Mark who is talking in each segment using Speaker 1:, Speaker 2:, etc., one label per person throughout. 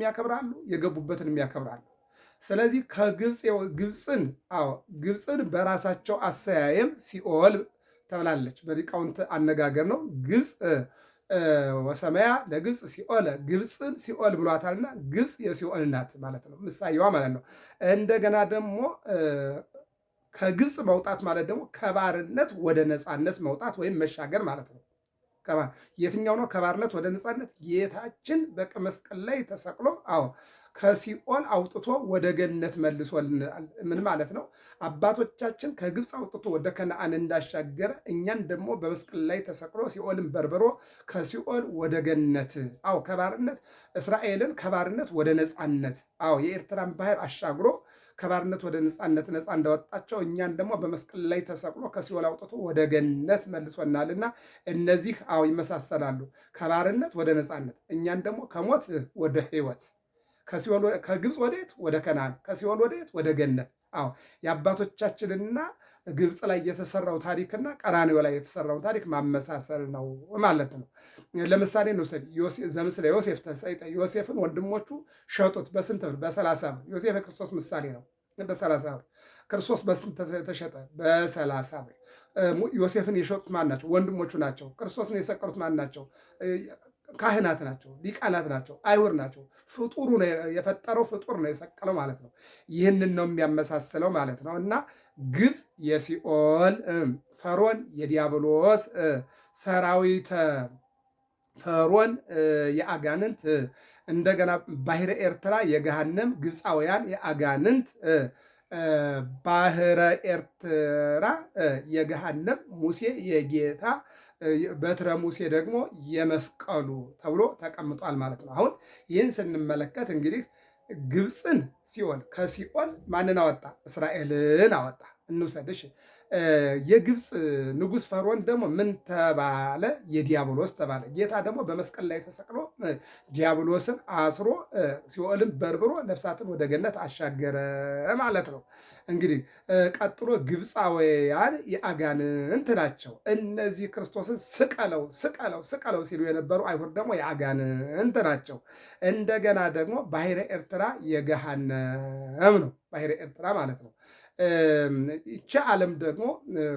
Speaker 1: ያከብራሉ፣ የገቡበትን ያከብራሉ። ስለዚህ ግብፅን በራሳቸው አሰያየም ሲኦል ተብላለች። በሊቃውንት አነጋገር ነው። ግብፅ ወሰማያ ለግብፅ ሲኦል ግብፅን ሲኦል ብሏታልና ግብፅ የሲኦል ናት ማለት ነው፣ ምሳሌዋ ማለት ነው። እንደገና ደግሞ ከግብፅ መውጣት ማለት ደግሞ ከባርነት ወደ ነፃነት መውጣት ወይም መሻገር ማለት ነው። የትኛው ነው ከባርነት ወደ ነፃነት? ጌታችን በመስቀል ላይ ተሰቅሎ ከሲኦል አውጥቶ ወደ ገነት መልሶልናል። ምን ማለት ነው? አባቶቻችን ከግብፅ አውጥቶ ወደ ከነአን እንዳሻገረ እኛን ደግሞ በመስቀል ላይ ተሰቅሎ ሲኦልን በርብሮ ከሲኦል ወደ ገነት ከባርነት እስራኤልን ከባርነት ወደ ነፃነት የኤርትራን ባህር አሻግሮ ከባርነት ወደ ነፃነት ነፃ እንዳወጣቸው እኛን ደግሞ በመስቀል ላይ ተሰቅሎ ከሲኦል አውጥቶ ወደ ገነት መልሶናልና እነዚህ ይመሳሰላሉ። ከባርነት ወደ ነፃነት፣ እኛን ደግሞ ከሞት ወደ ሕይወት፣ ከግብፅ ወዴት? ወደ ከነዓን፣ ከሲኦል ወዴት? ወደ ገነት። የአባቶቻችንና ግብፅ ላይ የተሰራው ታሪክና ቀራንዮ ላይ የተሰራው ታሪክ ማመሳሰል ነው ማለት ነው። ለምሳሌ እንውሰድ። ዘምስለ ዮሴፍ ተሰይጠ፣ ዮሴፍን ወንድሞቹ ሸጡት። በስንት ብር? በ30 ብር። ዮሴፍ የክርስቶስ ምሳሌ ነው። በ30 ብር። ክርስቶስ በስንት ተሸጠ? በ30 ብር። ዮሴፍን የሸጡት ማን ናቸው? ወንድሞቹ ናቸው። ክርስቶስን የሰቀሉት ማን ናቸው? ካህናት ናቸው፣ ሊቃናት ናቸው፣ አይሁድ ናቸው። ፍጡሩ የፈጠረው ፍጡር ነው የሰቀለው ማለት ነው። ይህንን ነው የሚያመሳስለው ማለት ነው። እና ግብፅ የሲኦል ፈርዖን የዲያብሎስ ሰራዊተ ፈርዖን የአጋንንት እንደገና ባህረ ኤርትራ የገሃነም ግብፃውያን የአጋንንት ባህረ ኤርትራ የገሃነም ሙሴ የጌታ በትረ ሙሴ ደግሞ የመስቀሉ ተብሎ ተቀምጧል ማለት ነው። አሁን ይህን ስንመለከት እንግዲህ ግብፅን ሲኦል ከሲኦል ማንን አወጣ? እስራኤልን አወጣ። እንውሰድሽ የግብፅ ንጉሥ ፈርዖን ደግሞ ምን ተባለ? የዲያብሎስ ተባለ። ጌታ ደግሞ በመስቀል ላይ ተሰቅሎ ዲያብሎስን አስሮ ሲኦልን በርብሮ ነፍሳትን ወደ ገነት አሻገረ ማለት ነው። እንግዲህ ቀጥሎ ግብፃውያን የአጋንንት ናቸው። እነዚህ ክርስቶስን ስቀለው ስቀለው ስቀለው ሲሉ የነበሩ አይሁድ ደግሞ የአጋንንት ናቸው። እንደገና ደግሞ ባሕረ ኤርትራ የገሃነም ነው። ባሕረ ኤርትራ ማለት ነው። ይቺ ዓለም ደግሞ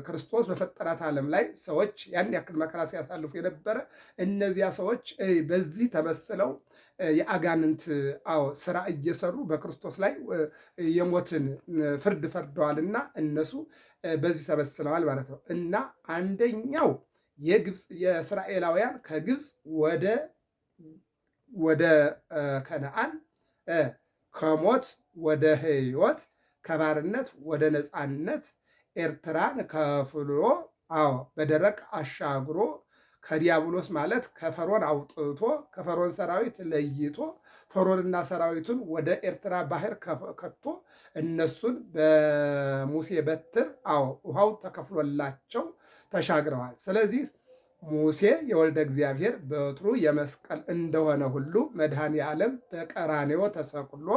Speaker 1: ክርስቶስ በፈጠራት ዓለም ላይ ሰዎች ያን ያክል መከራ ሲያሳልፉ የነበረ እነዚያ ሰዎች በዚህ ተመስለው የአጋንንት ስራ እየሰሩ በክርስቶስ ላይ የሞትን ፍርድ ፈርደዋልና እነሱ በዚህ ተመስለዋል ማለት ነው። እና አንደኛው የእስራኤላውያን ከግብፅ ወደ ከነዓን ከሞት ወደ ሕይወት ከባርነት ወደ ነፃነት ኤርትራን ከፍሎ በደረቅ አሻግሮ ከዲያብሎስ ማለት ከፈርዖን አውጥቶ ከፈርዖን ሰራዊት ለይቶ ፈርዖንና ሰራዊቱን ወደ ኤርትራ ባህር ከቶ እነሱን በሙሴ በትር ውሃው ተከፍሎላቸው ተሻግረዋል። ስለዚህ ሙሴ የወልደ እግዚአብሔር በትሩ የመስቀል እንደሆነ ሁሉ መድኃኔ ዓለም በቀራንዮ ተሰቅሎ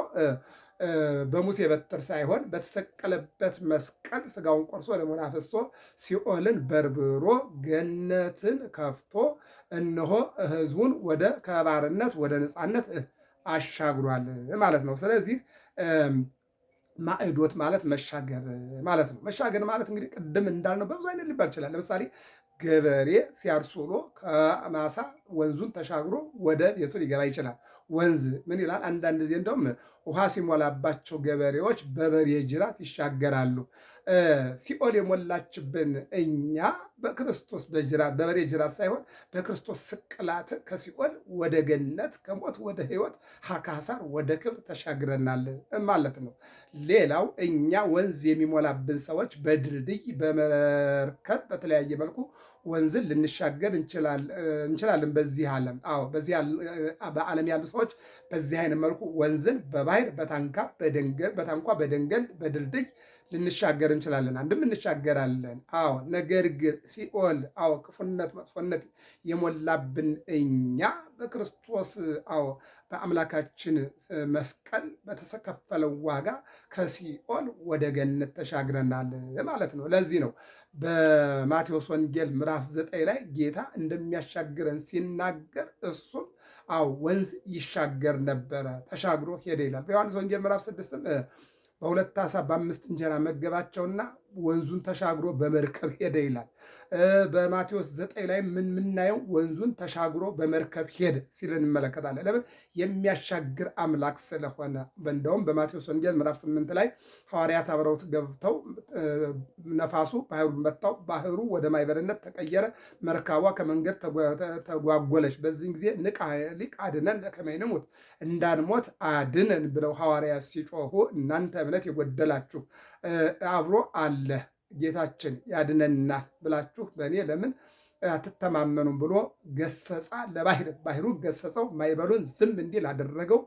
Speaker 1: በሙሴ በትር ሳይሆን በተሰቀለበት መስቀል ስጋውን ቆርሶ ደሙን አፍስሶ ሲኦልን በርብሮ ገነትን ከፍቶ እነሆ ሕዝቡን ወደ ከባርነት ወደ ነፃነት አሻግሯል ማለት ነው። ስለዚህ ማዕዶት ማለት መሻገር ማለት ነው። መሻገር ማለት እንግዲህ ቅድም እንዳልነው በብዙ አይነት ሊባል ይችላል። ለምሳሌ ገበሬ ሲያርስ ውሎ ከማሳ ወንዙን ተሻግሮ ወደ ቤቱ ሊገባ ይችላል። ወንዝ ምን ይላል? አንዳንድ ጊዜ እንደውም ውሃ ሲሞላባቸው ገበሬዎች በበሬ ጅራት ይሻገራሉ። ሲኦል የሞላችብን እኛ በክርስቶስ በበሬ ጅራት ሳይሆን በክርስቶስ ስቅላት ከሲኦል ወደ ገነት ከሞት ወደ ሕይወት ከሐሳር ወደ ክብር ተሻግረናል ማለት ነው። ሌላው እኛ ወንዝ የሚሞላብን ሰዎች በድልድይ በመርከብ በተለያየ መልኩ ወንዝን ልንሻገር እንችላለን። በዚህ ዓለም በዓለም ያሉ ሰዎች በዚህ አይነት መልኩ ወንዝን በባህር በታንኳ በደንገል በድልድይ ልንሻገር እንችላለን። አንድም እንሻገራለን። ነገር ግን ሲኦል ክፉነት መጥፎነት የሞላብን እኛ በክርስቶስ በአምላካችን መስቀል በተከፈለው ዋጋ ከሲኦል ወደ ገነት ተሻግረናል ማለት ነው። ለዚህ ነው በማቴዎስ ወንጌል ምዕራፍ ምዕራፍ 9 ላይ ጌታ እንደሚያሻግረን ሲናገር እሱም ወንዝ ይሻገር ነበረ፣ ተሻግሮ ሄደ ይላል። በዮሐንስ ወንጌል ምዕራፍ 6ም በሁለት ዓሣ በአምስት እንጀራ መገባቸውና ወንዙን ተሻግሮ በመርከብ ሄደ ይላል። በማቴዎስ 9 ላይ የምናየው ወንዙን ተሻግሮ በመርከብ ሄደ ሲል እንመለከታለን። ለምን? የሚያሻግር አምላክ ስለሆነ። እንደውም በማቴዎስ ወንጌል ምዕራፍ 8 ላይ ሐዋርያት አብረውት ገብተው ነፋሱ ባህሩን መታው፣ ባህሩ ወደ ማዕበልነት ተቀየረ፣ መርከቧ ከመንገድ ተጓጎለች። በዚህን ጊዜ ንቃ ሊቅ አድነን ከመ ንሙት፣ እንዳንሞት አድነን ብለው ሐዋርያት ሲጮሁ እናንተ እምነት የጎደላችሁ አብሮ አለ ጌታችን ያድነናል ብላችሁ በእኔ ለምን አትተማመኑም ብሎ ገሰጻ ለባህር፣ ባህሩ ገሰጸው፣ ማዕበሉን ዝም እንዲል አደረገው።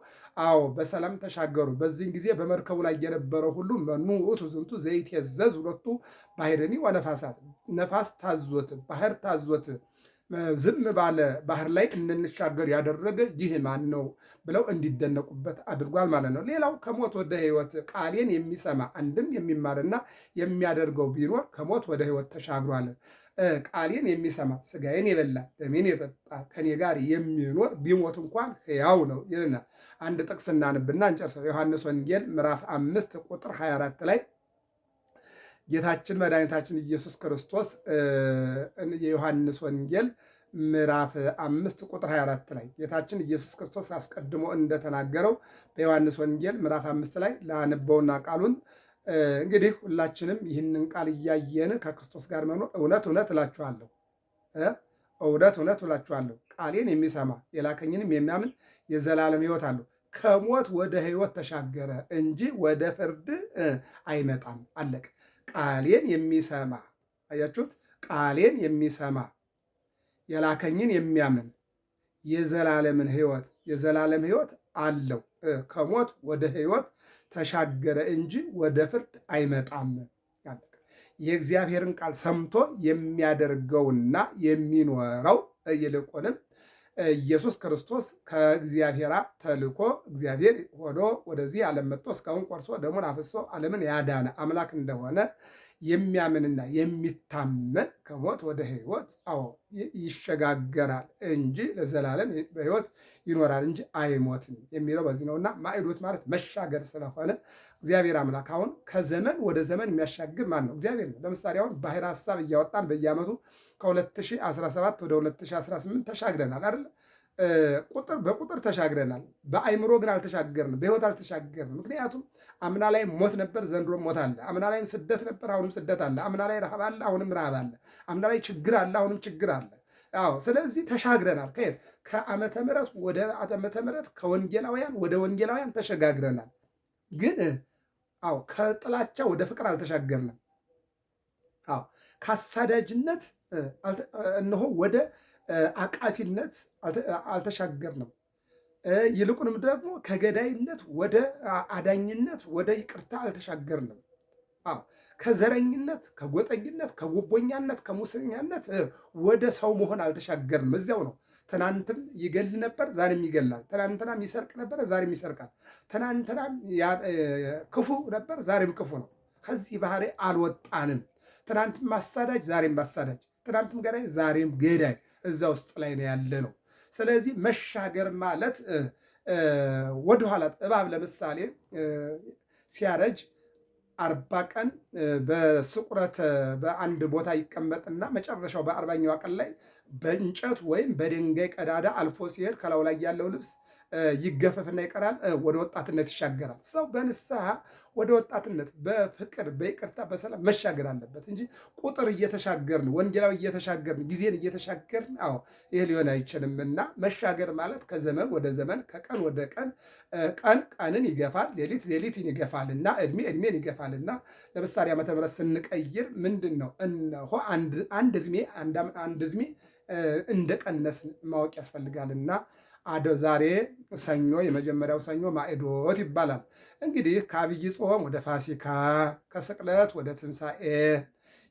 Speaker 1: በሰላም ተሻገሩ። በዚህን ጊዜ በመርከቡ ላይ የነበረው ሁሉ መኑ ውእቱ ዝንቱ ዘይትዔዘዝ ሁለቱ ባሕርኒ ወነፋሳት፣ ነፋስ ታዞት ባህር ታዞት ዝም ባለ ባህር ላይ እንሻገር ያደረገ ይህ ማን ነው ብለው እንዲደነቁበት አድርጓል ማለት ነው። ሌላው ከሞት ወደ ሕይወት ቃሌን የሚሰማ አንድም የሚማርና የሚያደርገው ቢኖር ከሞት ወደ ሕይወት ተሻግሯል። ቃሌን የሚሰማ ሥጋዬን የበላ ደሜን የጠጣ ከኔ ጋር የሚኖር ቢሞት እንኳን ሕያው ነው ይልና አንድ ጥቅስ እናንብና እንጨርሰው። ዮሐንስ ወንጌል ምዕራፍ 5 ቁጥር 24 ላይ ጌታችን መድኃኒታችን ኢየሱስ ክርስቶስ የዮሐንስ ወንጌል ምዕራፍ 5 ቁጥር 24 ላይ ጌታችን ኢየሱስ ክርስቶስ አስቀድሞ እንደተናገረው በዮሐንስ ወንጌል ምዕራፍ 5 ላይ ላነበውና ቃሉን እንግዲህ ሁላችንም ይህንን ቃል እያየን ከክርስቶስ ጋር መኖር እውነት እውነት እላችኋለሁ እውነት እውነት እላችኋለሁ ቃሌን የሚሰማ የላከኝንም የሚያምን የዘላለም ሕይወት አለው፣ ከሞት ወደ ሕይወት ተሻገረ እንጂ ወደ ፍርድ አይመጣም። አለቀ። ቃሌን የሚሰማ አያችሁት? ቃሌን የሚሰማ የላከኝን የሚያምን የዘላለም ሕይወት አለው፣ ከሞት ወደ ሕይወት ተሻገረ እንጂ ወደ ፍርድ አይመጣም። የእግዚአብሔርን ቃል ሰምቶ የሚያደርገውና የሚኖረው ይልቁንም ኢየሱስ ክርስቶስ ከእግዚአብሔር አብ ተልኮ እግዚአብሔር ሆኖ ወደዚህ ዓለም መጥቶ እስካሁን ቆርሶ ደሙን አፍሶ ዓለምን ያዳነ አምላክ እንደሆነ የሚያምንና የሚታመን ከሞት ወደ ሕይወት ይሸጋገራል እንጂ ለዘላለም በሕይወት ይኖራል እንጂ አይሞትም የሚለው በዚህ ነውና ማዕዶት ማለት መሻገር ስለሆነ እግዚአብሔር አምላክ አሁን ከዘመን ወደ ዘመን የሚያሻግር ማን ነው? እግዚአብሔር ነው። ለምሳሌ አሁን ባሕረ ሐሳብ እያወጣን በየዓመቱ ከ2017 ወደ 2018 ተሻግረናል አይደል? በቁጥር ተሻግረናል። በአይምሮ ግን አልተሻገርንም፣ በሕይወት አልተሻገርንም። ምክንያቱም አምና ላይ ሞት ነበር፣ ዘንድሮ ሞት አለ። አምና ላይም ስደት ነበር፣ አሁንም ስደት አለ። አምና ላይ ረሃብ አለ፣ አሁንም ረሃብ አለ። አምና ላይ ችግር አለ፣ አሁንም ችግር አለ። ስለዚህ ተሻግረናል። ከየት? ከዓመተ ምሕረት ወደ ዓመተ ምሕረት፣ ከወንጌላውያን ወደ ወንጌላውያን ተሸጋግረናል። ግን ከጥላቻ ወደ ፍቅር አልተሻገርንም። ከአሳዳጅነት እነሆ ወደ አቃፊነት አልተሻገርንም። ይልቁንም ደግሞ ከገዳይነት ወደ አዳኝነት፣ ወደ ይቅርታ አልተሻገርንም። ከዘረኝነት፣ ከጎጠኝነት፣ ከጉቦኛነት፣ ከሙሰኛነት ወደ ሰው መሆን አልተሻገርንም። እዚያው ነው። ትናንትም ይገል ነበር፣ ዛሬም ይገላል። ትናንትናም ይሰርቅ ነበር፣ ዛሬም ይሰርቃል። ትናንትናም ክፉ ነበር፣ ዛሬም ክፉ ነው። ከዚህ ባህሪ አልወጣንም። ትናንትም አሳዳጅ፣ ዛሬም አሳዳጅ፣ ትናንትም ገዳይ፣ ዛሬም ገዳይ እዛ ውስጥ ላይ ነው ያለ ነው። ስለዚህ መሻገር ማለት ወደኋላ እባብ ለምሳሌ ሲያረጅ 40 ቀን በስቁረት በአንድ ቦታ ይቀመጥና መጨረሻው በ40ኛው ቀን ላይ በእንጨት ወይም በድንጋይ ቀዳዳ አልፎ ሲሄድ ከላዩ ላይ ያለው ልብስ ይገፈፍና ይቀራል፣ ወደ ወጣትነት ይሻገራል። ሰው በንስሐ ወደ ወጣትነት በፍቅር በይቅርታ በሰላም መሻገር አለበት እንጂ ቁጥር እየተሻገርን ወንጌላዊ እየተሻገርን ጊዜን እየተሻገርን ይህ ሊሆን አይችልም። እና መሻገር ማለት ከዘመን ወደ ዘመን ከቀን ወደ ቀን ቀንን ይገፋል፣ ሌሊት ሌሊትን ይገፋልና እድሜን ይገፋልና ለምሳሌ ዓመተ ምሕረት ስንቀይር ምንድን ነው እነሆ አንድ እድሜ እንደቀነስ ማወቅ ያስፈልጋልና ዛሬ ሰኞ የመጀመሪያው ሰኞ ማዕዶት ይባላል። እንግዲህ ከአብይ ጾም ወደ ፋሲካ፣ ከስቅለት ወደ ትንሣኤ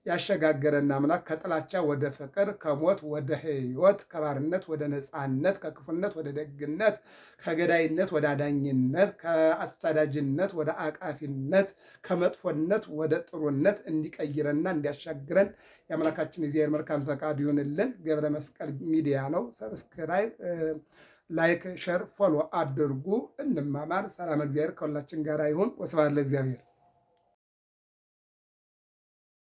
Speaker 1: ያሸጋገረን አምላክ ከጥላቻ ወደ ፍቅር፣ ከሞት ወደ ሕይወት፣ ከባርነት ወደ ነፃነት፣ ከክፉነት ወደ ደግነት፣ ከገዳይነት ወደ አዳኝነት፣ ከአሳዳጅነት ወደ አቃፊነት፣ ከመጥፎነት ወደ ጥሩነት እንዲቀይረንና እንዲያሻግረን የአምላካችን የእግዚአብሔር መልካም ፈቃድ ይሁንልን። ገብረ መስቀል ሚዲያ ነው። ሰብስክራይብ፣ ላይክ፣ ሸር፣ ፎሎ አድርጉ። እንማማር። ሰላም እግዚአብሔር ከሁላችን ጋር ይሁን። ወስብሐት ለእግዚአብሔር።